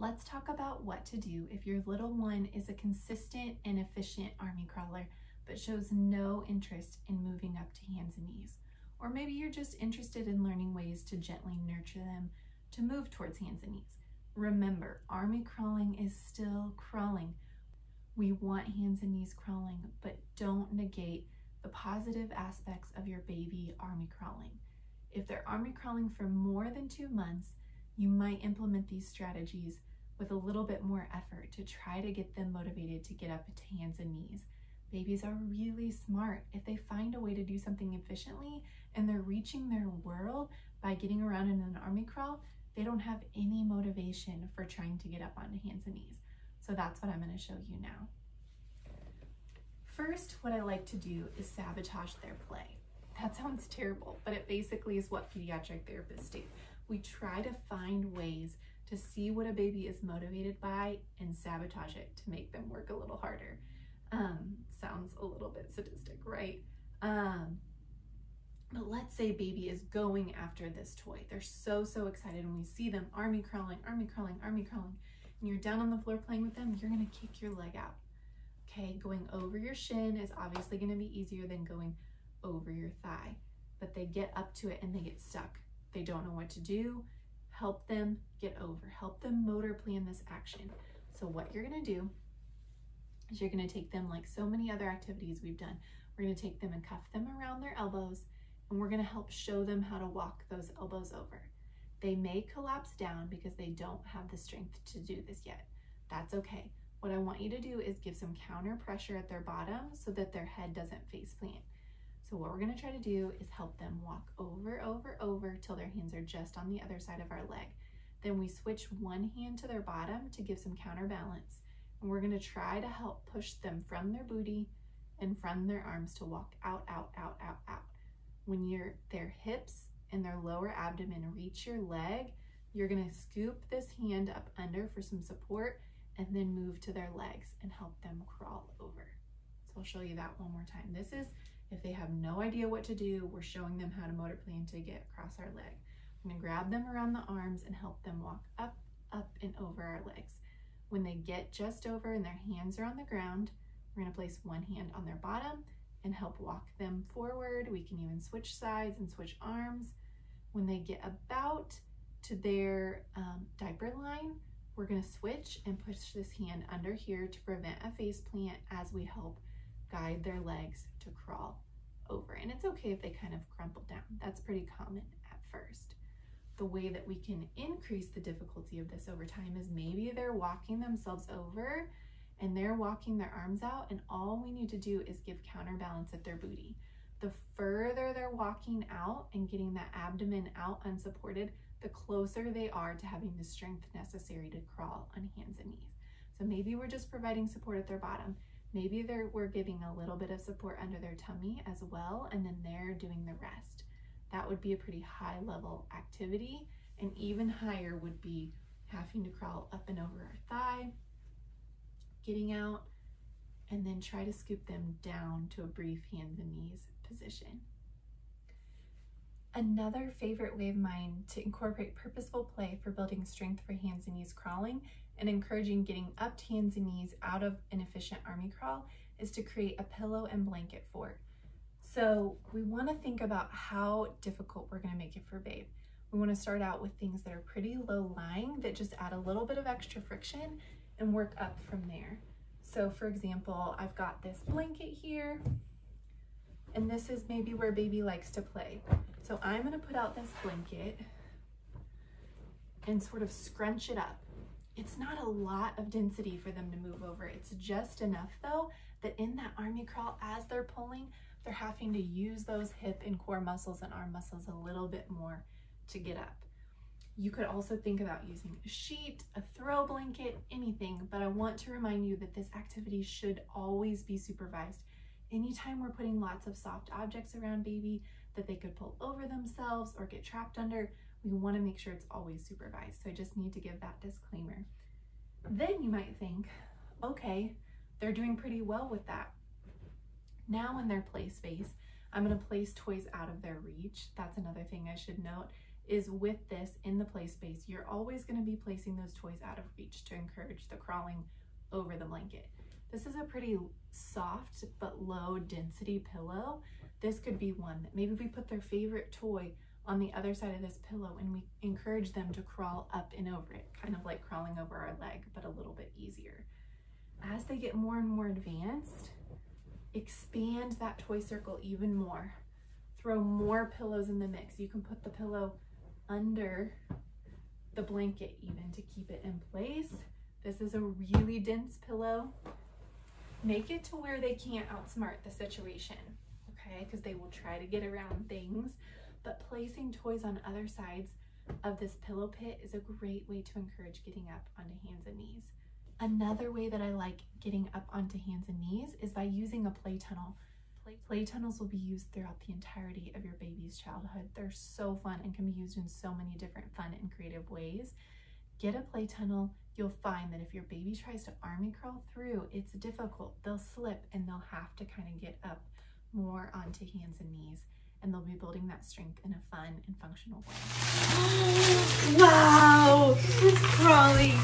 Let's talk about what to do if your little one is a consistent and efficient army crawler, but shows no interest in moving up to hands and knees. Or maybe you're just interested in learning ways to gently nurture them to move towards hands and knees. Remember, army crawling is still crawling. We want hands and knees crawling, but don't negate the positive aspects of your baby army crawling. If they're army crawling for more than 2 months, you might implement these strategies with a little bit more effort to try to get them motivated to get up to hands and knees. Babies are really smart. If they find a way to do something efficiently and they're reaching their world by getting around in an army crawl, they don't have any motivation for trying to get up onto hands and knees. So that's what I'm going to show you now. First, what I like to do is sabotage their play. That sounds terrible, but it basically is what pediatric therapists do. We try to find ways to see what a baby is motivated by and sabotage it to make them work a little harder. Sounds a little bit sadistic, right? But let's say baby is going after this toy. They're so excited, and we see them army crawling, army crawling, army crawling, and you're down on the floor playing with them, you're gonna kick your leg out. Okay, going over your shin is obviously gonna be easier than going over your thigh, but they get up to it and they get stuck. They don't know what to do. Help them get over, help them motor plan this action. So what you're gonna do is you're gonna take them, like so many other activities we've done, we're gonna take them and cuff them around their elbows, and we're gonna help show them how to walk those elbows over. They may collapse down because they don't have the strength to do this yet. That's okay. What I want you to do is give some counter pressure at their bottom so that their head doesn't face plant. So what we're gonna try to do is help them walk over till their hands are just on the other side of our leg. Then we switch one hand to their bottom to give some counterbalance. And we're gonna try to help push them from their booty and from their arms to walk out. When their hips and their lower abdomen reach your leg, you're gonna scoop this hand up under for some support and then move to their legs and help them crawl over. So I'll show you that one more time. This is if they have no idea what to do, we're showing them how to motor plan to get across our leg. I'm gonna grab them around the arms and help them walk up and over our legs. When they get just over and their hands are on the ground, we're gonna place one hand on their bottom and help walk them forward. We can even switch sides and switch arms. When they get about to their diaper line, we're gonna switch and push this hand under here to prevent a face plant as we help guide their legs to crawl over. And it's okay if they kind of crumple down. That's pretty common at first. The way that we can increase the difficulty of this over time is maybe they're walking themselves over and they're walking their arms out, and all we need to do is give counterbalance at their booty. The further they're walking out and getting that abdomen out unsupported, the closer they are to having the strength necessary to crawl on hands and knees. So maybe we're just providing support at their bottom. Maybe we're giving a little bit of support under their tummy as well, and then they're doing the rest. That would be a pretty high level activity, and even higher would be having to crawl up and over our thigh, getting out, and then try to scoop them down to a brief hands and knees position. Another favorite way of mine to incorporate purposeful play for building strength for hands and knees crawling and encouraging getting up to hands and knees out of an efficient army crawl is to create a pillow and blanket fort. So we want to think about how difficult we're going to make it for babe. We want to start out with things that are pretty low lying that just add a little bit of extra friction and work up from there. So for example, I've got this blanket here, and this is maybe where baby likes to play. So I'm going to put out this blanket and sort of scrunch it up. It's not a lot of density for them to move over. It's just enough though that in that army crawl, as they're pulling, they're having to use those hip and core muscles and arm muscles a little bit more to get up. You could also think about using a sheet, a throw blanket, anything, but I want to remind you that this activity should always be supervised. Anytime we're putting lots of soft objects around baby that they could pull over themselves or get trapped under, we want to make sure it's always supervised. So I just need to give that disclaimer. Then you might think, okay, they're doing pretty well with that. Now in their play space, I'm going to place toys out of their reach. That's another thing I should note. is with this in the play space, you're always going to be placing those toys out of reach to encourage the crawling over the blanket. This is a pretty soft but low density pillow. This could be one that maybe we put their favorite toy on the other side of this pillow and we encourage them to crawl up and over it, kind of like crawling over our leg, but a little bit easier. As they get more and more advanced, expand that toy circle even more. Throw more pillows in the mix. You can put the pillow under the blanket even to keep it in place. This is a really dense pillow. Make it to where they can't outsmart the situation, okay? Because they will try to get around things, but placing toys on other sides of this pillow pit is a great way to encourage getting up onto hands and knees. Another way that I like getting up onto hands and knees is by using a play tunnel. Play tunnels will be used throughout the entirety of your baby's childhood. They're so fun and can be used in so many different fun and creative ways. Get a play tunnel. You'll find that if your baby tries to army crawl through, it's difficult. They'll slip and they'll have to kind of get up more onto hands and knees, and they'll be building that strength in a fun and functional way. Wow, it's crawling.